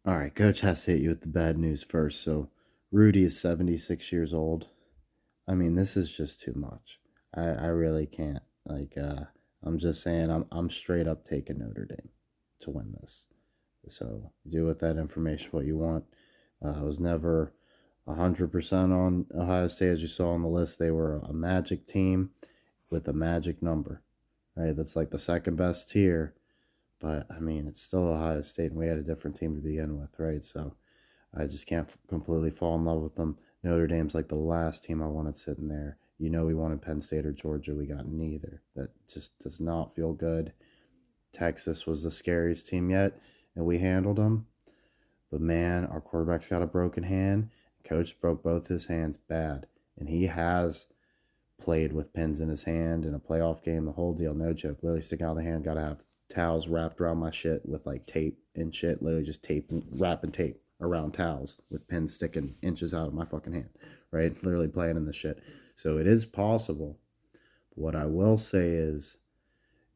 All right, Coach has to hit you with the bad news first. So, Rudy is 76 years old. I mean, this is just too much. I really can't. I'm just saying, I'm straight up taking Notre Dame to win this. So, do with that information what you want. I was never 100% on Ohio State, as you saw on the list. They were a magic team with a magic number, right? That's like the second best tier. But I mean, it's still Ohio State, and we had a different team to begin with, right? So I just can't completely fall in love with them. Notre Dame's like the last team I wanted sitting there. You know, we wanted Penn State or Georgia. We got neither. That just does not feel good. Texas was the scariest team yet, and we handled them. But man, our quarterback's got a broken hand. Coach broke both his hands bad, and he has played with pins in his hand in a playoff game. The whole deal, no joke. Literally sticking out of the hand. Got to have towels wrapped around my shit with like tape and shit. Literally just tape, wrapping tape around towels with pins sticking inches out of my fucking hand. Right, literally playing in the shit. So it is possible. But what I will say is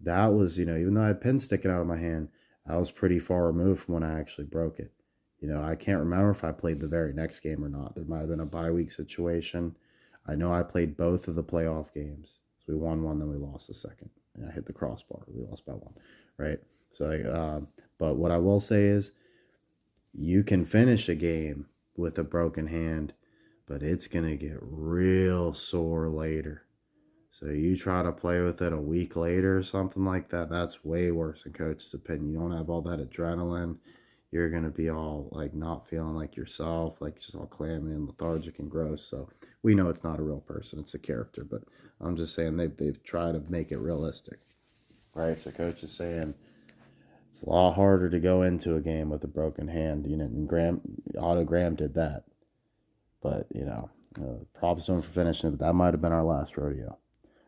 that was, even though I had pins sticking out of my hand, I was pretty far removed from when I actually broke it. I can't remember if I played the very next game or not. There might have been a bye week situation. I know I played both of the playoff games. So we won one, then we lost the second. And I hit the crossbar. We lost by one, right? But what I will say is you can finish a game with a broken hand, but it's going to get real sore later. So you try to play with it a week later or something like that, that's way worse in coach's opinion. You don't have all that adrenaline. You're going to be all like not feeling like yourself, like just all clammy and lethargic and gross. So we know it's not a real person, it's a character, but I'm just saying they've tried to make it realistic, right? So coach is saying it's a lot harder to go into a game with a broken hand, and Otto Graham did that. But, props to him for finishing it, but that might have been our last rodeo.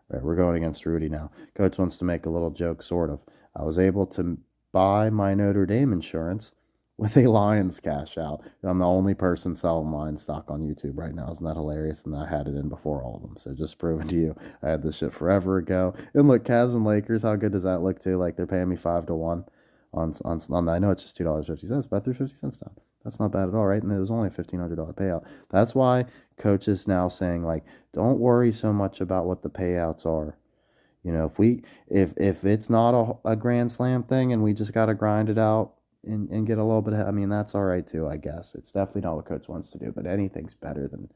Right, we're going against Rudy now. Coach wants to make a little joke, sort of. I was able to buy my Notre Dame insurance with a Lions cash out. I'm the only person selling Lions stock on YouTube right now. Isn't that hilarious? And I had it in before all of them. So just proving to you, I had this shit forever ago. And look, Cavs and Lakers, how good does that look too? Like they're paying me 5-1 on I know it's just $2.50, but I threw 50 cents down. That's not bad at all, right? And it was only a $1,500 payout. That's why coach is now saying like, don't worry so much about what the payouts are. If it's not a grand slam thing and we just got to grind it out and get a little bit, I mean, that's all right too, I guess. It's definitely not what coach wants to do, but anything's better than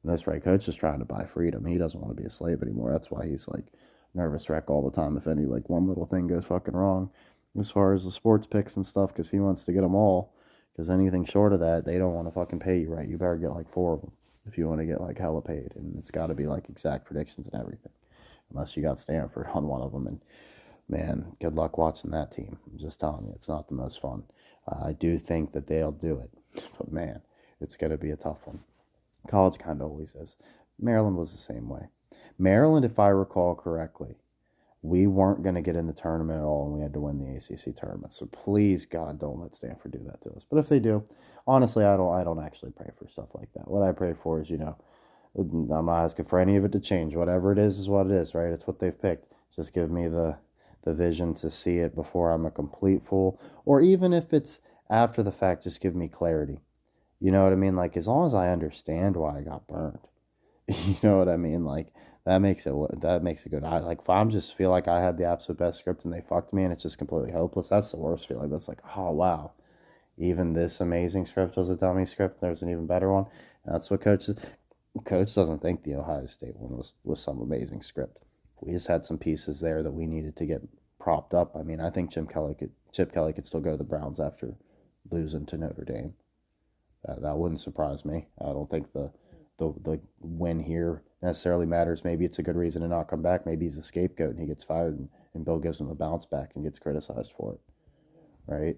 this, right? Coach is trying to buy freedom. He doesn't want to be a slave anymore. That's why he's like nervous wreck all the time if any like one little thing goes fucking wrong as far as the sports picks and stuff, because he wants to get them all. Because anything short of that, they don't want to fucking pay you, right? You better get like four of them if you want to get like hella paid, and it's got to be like exact predictions and everything. Unless you got Stanford on one of them, and man, good luck watching that team. I'm just telling you, it's not the most fun. I do think that they'll do it, but man, it's going to be a tough one. College kind of always is. Maryland was the same way. Maryland, if I recall correctly, we weren't going to get in the tournament at all, and we had to win the ACC tournament. So please, God, don't let Stanford do that to us. But if they do, honestly, I don't actually pray for stuff like that. What I pray for is, I'm not asking for any of it to change. Whatever it is what it is, right? It's what they've picked. Just give me the vision to see it before I'm a complete fool, or even if it's after the fact, just give me clarity. You know what I mean? Like as long as I understand why I got burned, you know what I mean? Like that makes it good. I like if I'm just feel like I had the absolute best script and they fucked me and it's just completely hopeless. That's the worst feeling. But it's like, oh wow, even this amazing script was a dummy script. There's an even better one. And that's what coach doesn't think the Ohio State one was some amazing script. We just had some pieces there that we needed to get propped up. I mean, I think Chip Kelly could still go to the Browns after losing to Notre Dame. That wouldn't surprise me. I don't think the win here necessarily matters. Maybe it's a good reason to not come back. Maybe he's a scapegoat and he gets fired, and Bill gives him a bounce back and gets criticized for it, right?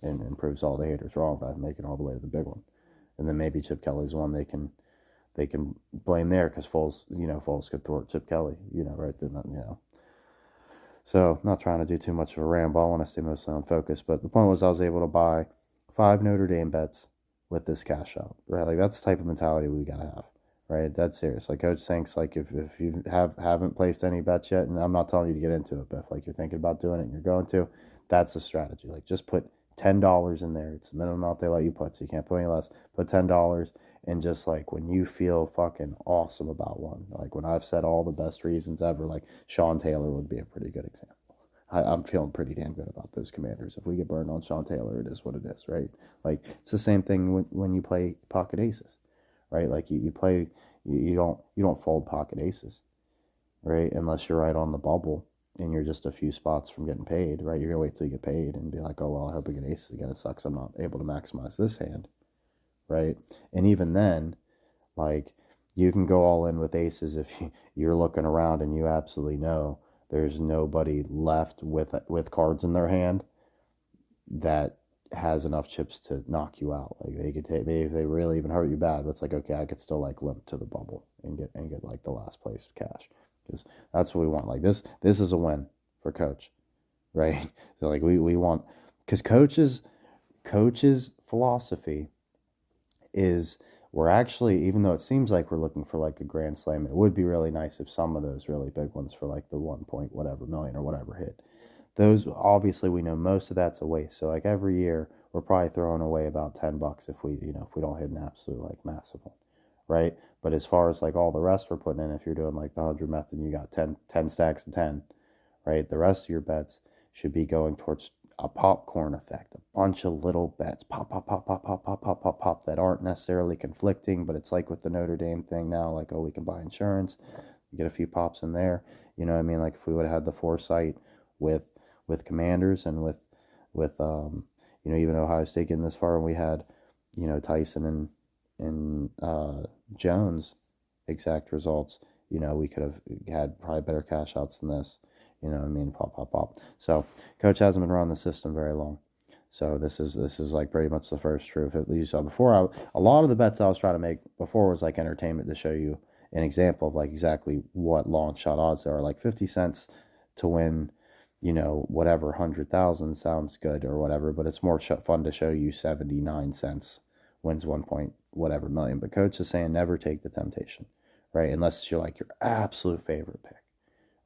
And proves all the haters wrong by making all the way to the big one. And then maybe Chip Kelly's one they can blame there because Foles could thwart Chip Kelly, right then. So not trying to do too much of a ramble. I want to stay mostly on focus. But the point was I was able to buy 5 Notre Dame bets with this cash out, right? Like that's the type of mentality we gotta have, right? That's serious. Like coach thinks like if you haven't placed any bets yet, and I'm not telling you to get into it, but if like you're thinking about doing it and you're going to, that's a strategy. Like just put $10 in there. It's the minimum amount they let you put, so you can't put any less. Put $10, and just like when you feel fucking awesome about one, like when I've said all the best reasons ever, like Sean Taylor would be a pretty good example. I'm feeling pretty damn good about those Commanders. If we get burned on Sean Taylor, it is what it is, right? Like it's the same thing when you play pocket aces, right? Like you play, you don't fold pocket aces, right? Unless you're right on the bubble and you're just a few spots from getting paid, right? You're gonna wait till you get paid and be like, oh well, I hope I get aces again. It sucks I'm not able to maximize this hand, right? And even then, like you can go all in with aces if you're looking around and you absolutely know there's nobody left with cards in their hand that has enough chips to knock you out. Like they could take, maybe if they really even hurt you bad, but it's like, okay, I could still like limp to the bubble and get like the last place cash, because that's what we want. Like this is a win for coach, right? So like we want, because coaches philosophy is, we're actually, even though it seems like we're looking for like a grand slam, it would be really nice if some of those really big ones for like the 1 point whatever million or whatever hit. Those obviously we know most of that's a waste. So like every year we're probably throwing away about $10 if we don't hit an absolute like massive one, right? But as far as like all the rest we're putting in, if you're doing like the 100 method, you got 10 stacks of 10, right? The rest of your bets should be going towards a popcorn effect, a bunch of little bets, pop, pop, pop, pop, pop, pop, pop, pop, pop, that aren't necessarily conflicting, but it's like with the Notre Dame thing now, like, oh, we can buy insurance, get a few pops in there. You know what I mean? Like if we would have had the foresight with Commanders and with even Ohio State getting this far, and we had, Tyson and Jones exact results, we could have had probably better cash outs than this. You know what I mean? Pop, pop, pop. So coach hasn't been running the system very long. So this is like pretty much the first truth. At least before, a lot of the bets I was trying to make before was like entertainment, to show you an example of like exactly what long shot odds are. Like 50 cents to win, whatever 100,000 sounds good or whatever, but it's more fun to show you 79 cents wins 1 point whatever million. But coach is saying never take the temptation, right? Unless you're like your absolute favorite pick,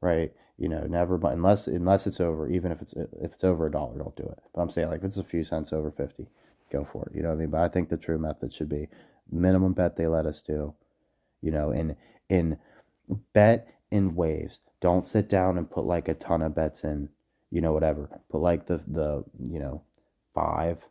right? Never, but unless it's over, even if it's over $1, don't do it. But I'm saying like if it's a few cents over 50, go for it. You know what I mean? But I think the true method should be minimum bet they let us do, in bet in waves. Don't sit down and put like a ton of bets in, whatever. Put like the five,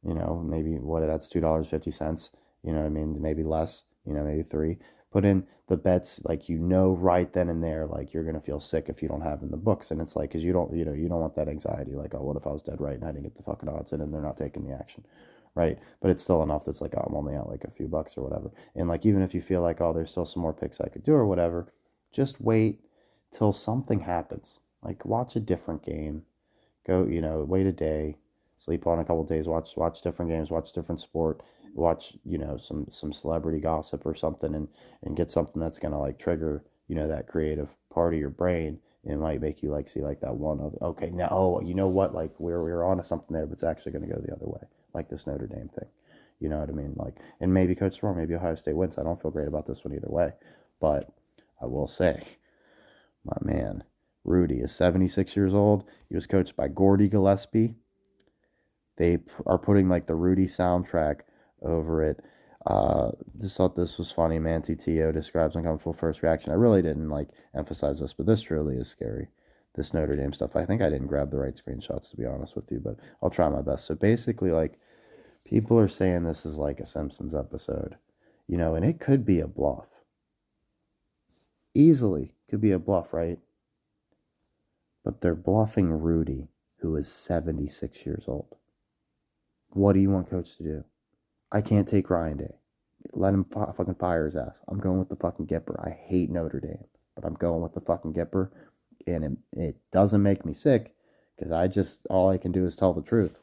maybe what that's $2.50. You know what I mean? Maybe less, maybe three. Put in the bets like right then and there, like you're gonna feel sick if you don't have in the books, and it's like because you don't want that anxiety, like, oh, what if I was dead right and I didn't get the fucking odds in and they're not taking the action, right? But it's still enough that's like, oh, I'm only out like a few bucks or whatever, and like even if you feel like, oh, there's still some more picks I could do or whatever, just wait till something happens. Like watch a different game, go, wait a day, sleep on a couple of days, watch different games, watch different sport, watch, some celebrity gossip or something, and get something that's gonna like trigger, that creative part of your brain. It might make you like see like that one of, okay, now, oh, you know what, like we're on to something there, but it's actually gonna go the other way, like this Notre Dame thing. You know what I mean? Like, and maybe Coach wrong, maybe Ohio State wins. I don't feel great about this one either way, but I will say, my man Rudy is 76 years old. He was coached by Gordy Gillespie. They are putting like the Rudy soundtrack over it. Just thought this was funny. Manti Teo describes uncomfortable first reaction. I really didn't like emphasize this, but this truly is scary. This Notre Dame stuff. I think I didn't grab the right screenshots, to be honest with you, but I'll try my best. So basically, like, people are saying this is like a Simpsons episode, and it could be a bluff. Easily could be a bluff, right? But they're bluffing Rudy, who is 76 years old. What do you want coach to do? I can't take Ryan Day. Let him fucking fire his ass. I'm going with the fucking Gipper. I hate Notre Dame, but I'm going with the fucking Gipper. And it doesn't make me sick, because all I can do is tell the truth,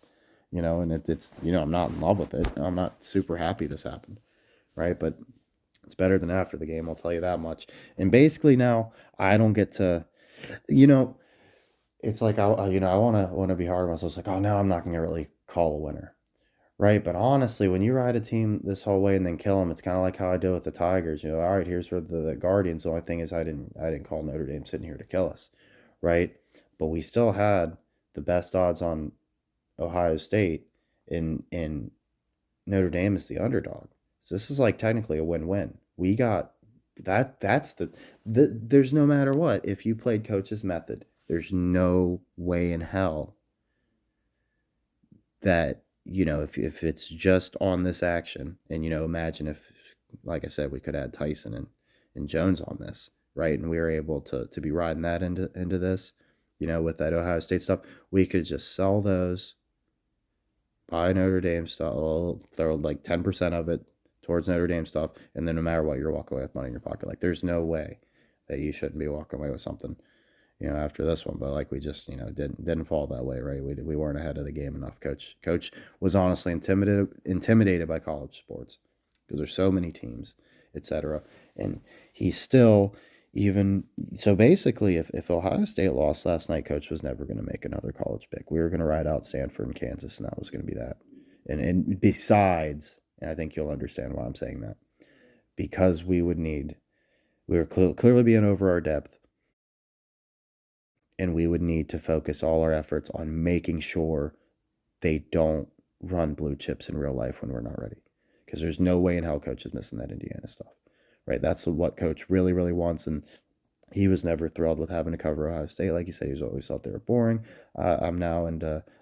and it's, I'm not in love with it. I'm not super happy this happened, right? But it's better than after the game, I'll tell you that much. And basically now I don't get to, you know, it's like I want to be hard on myself. It's like, oh, now I'm not going to really call a winner. Right, but honestly, when you ride a team this whole way and then kill them, it's kind of like how I did with the Tigers. All right, here's where the Guardians. The only thing is, I didn't call Notre Dame sitting here to kill us, right? But we still had the best odds on Ohio State, and Notre Dame is the underdog. So this is like technically a win-win. We got that. That's there's no matter what. If you played coach's method, there's no way in hell that, if it's just on this action, and imagine if, like I said, we could add Tyson and Jones on this, right, and we were able to be riding that into this, with that Ohio State stuff. We could just sell those, buy Notre Dame stuff, throw like 10% of it towards Notre Dame stuff, and then no matter what, you're walking away with money in your pocket. Like, there's no way that you shouldn't be walking away with something, after this one. But like, we just, didn't fall that way, right? We weren't ahead of the game enough. Coach was honestly intimidated by college sports because there's so many teams, etc. And he's still, even so, basically, if Ohio State lost last night, Coach was never going to make another college pick. We were going to ride out Stanford and Kansas, and that was going to be that. And besides, and I think you'll understand why I'm saying that, because we were clearly being over our depth, and we would need to focus all our efforts on making sure they don't run blue chips in real life when we're not ready. Because there's no way in hell Coach is missing that Indiana stuff, right? That's what Coach really, really wants, and he was never thrilled with having to cover Ohio State. Like you said, he always thought they were boring. I'm now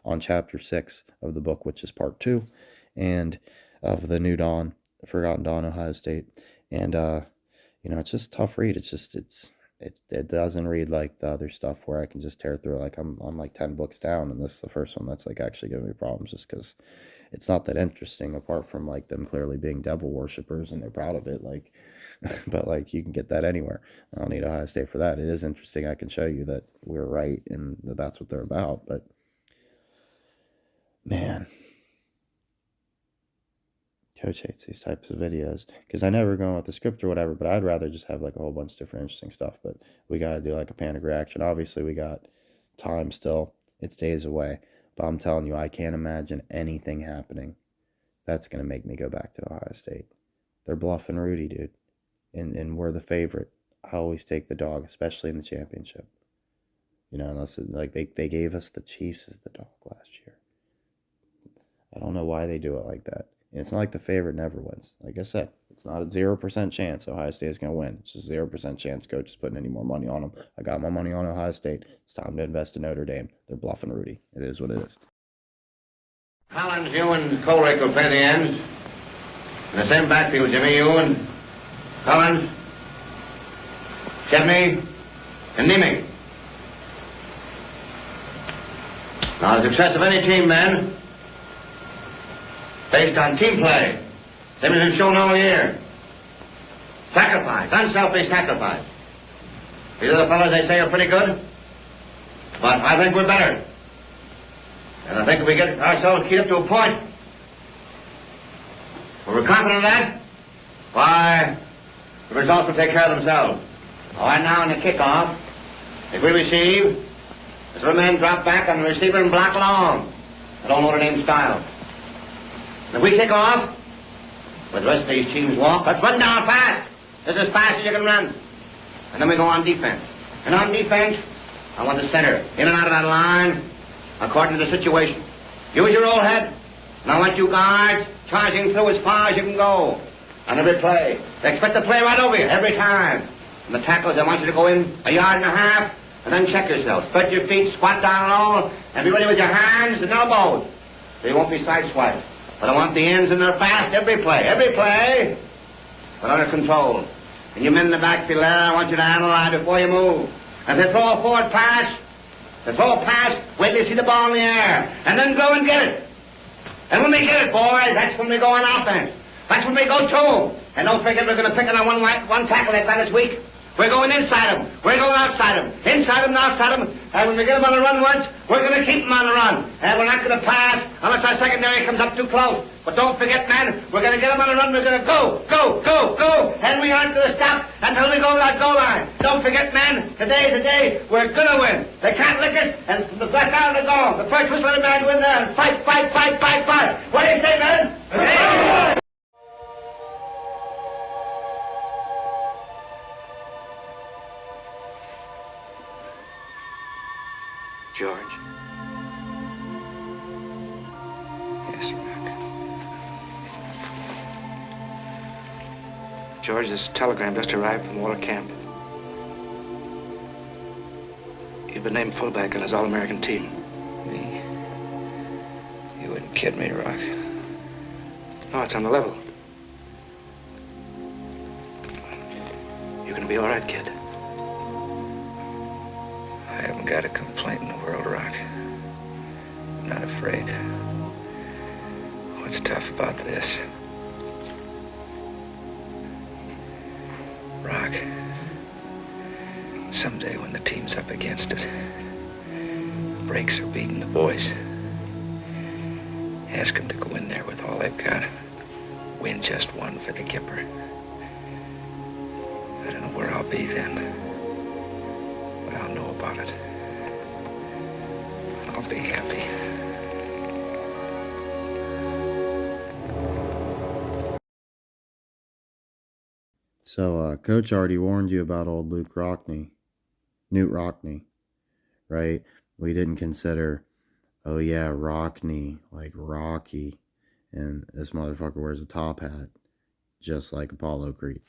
on chapter 6 of the book, which is part 2, and of the New Dawn, Forgotten Dawn, Ohio State, and it's just a tough read. It doesn't read like the other stuff where I can just tear through. Like, I'm like 10 books down, and this is the first one that's like actually giving me problems, just because it's not that interesting, apart from like them clearly being devil worshippers and they're proud of it. Like, but like, you can get that anywhere. I don't need Ohio State for that. It is interesting. I can show you that we're right and that's what they're about. But man, Coach hates these types of videos because I never go with the script or whatever, but I'd rather just have like a whole bunch of different interesting stuff. But we got to do like a panic reaction. Obviously, we got time still. It's days away. But I'm telling you, I can't imagine anything happening that's going to make me go back to Ohio State. They're bluffing Rudy, dude. And we're the favorite. I always take the dog, especially in the championship. Unless like they gave us the Chiefs as the dog last year. I don't know why they do it like that. And it's not like the favorite never wins. Like I said, it's not a 0% chance Ohio State is going to win. It's just 0% chance Coach is putting any more money on them. I got my money on Ohio State. It's time to invest in Notre Dame. They're bluffing Rudy. It is what it is. Collins, you and Colrick will play the ends. In the same backfield, Jimmy, you and Collins, Chebney, and Niemiec. Now, the success of any team, men, based on team play. They've been shown all year. Sacrifice, unselfish sacrifice. These other fellows, they say, are pretty good, but I think we're better. And I think if we get ourselves keyed up to a point where we're confident of that, why, the results will take care of themselves. All right, now in the kickoff, if we receive, the three men drop back on the receiver and block long. That old Notre Dame style. If we kick off, with the rest of these teams walk, let's run down fast. This is as fast as you can run. And then we go on defense. And on defense, I want the center in and out of that line according to the situation. Use your old head. And I want you guards charging through as far as you can go on every play. They expect to play right over you every time. And the tackles, I want you to go in 1.5 yards and then check yourself. Spread your feet, squat down low, and be ready with your hands and elbows. So you won't be sideswiped. But I want the ends in there fast every play, but under control. And you men in the backfield there, I want you to analyze before you move. And if they throw a forward pass, wait till you see the ball in the air, and then go and get it. And when we get it, boys, that's when we go on offense. That's when we go to. And don't forget we're going to pick on one tackle that time this week. We're going inside them. We're going outside them. Inside them and outside them. And when we get them on the run once, we're going to keep them on the run. And we're not going to pass unless our secondary comes up too close. But don't forget, man, we're going to get them on the run. We're going to go. And we aren't going to stop until we go to that goal line. Don't forget, man, today's the day we're going to win. They can't lick it, and from the back out of the goal. The first whistle of the man go in there and fight. What do you say, man? Hey! George. George, this telegram just arrived from Waller Camp. You've been named fullback on his All-American team. Me? You wouldn't kid me, Rock. No, it's on the level. You're gonna be all right, kid. I haven't got a complaint in the world, Rock. I'm not afraid. What's tough about this? Rock, someday when the team's up against it, the breaks are beating the boys. Ask them to go in there with all they've got. Win just one for the Gipper. I don't know where I'll be then, but I'll know about it. I'll be happy. So, Coach already warned you about old Newt Rockney, right? We didn't consider, oh yeah, Rockney, like Rocky, and this motherfucker wears a top hat, just like Apollo Creed.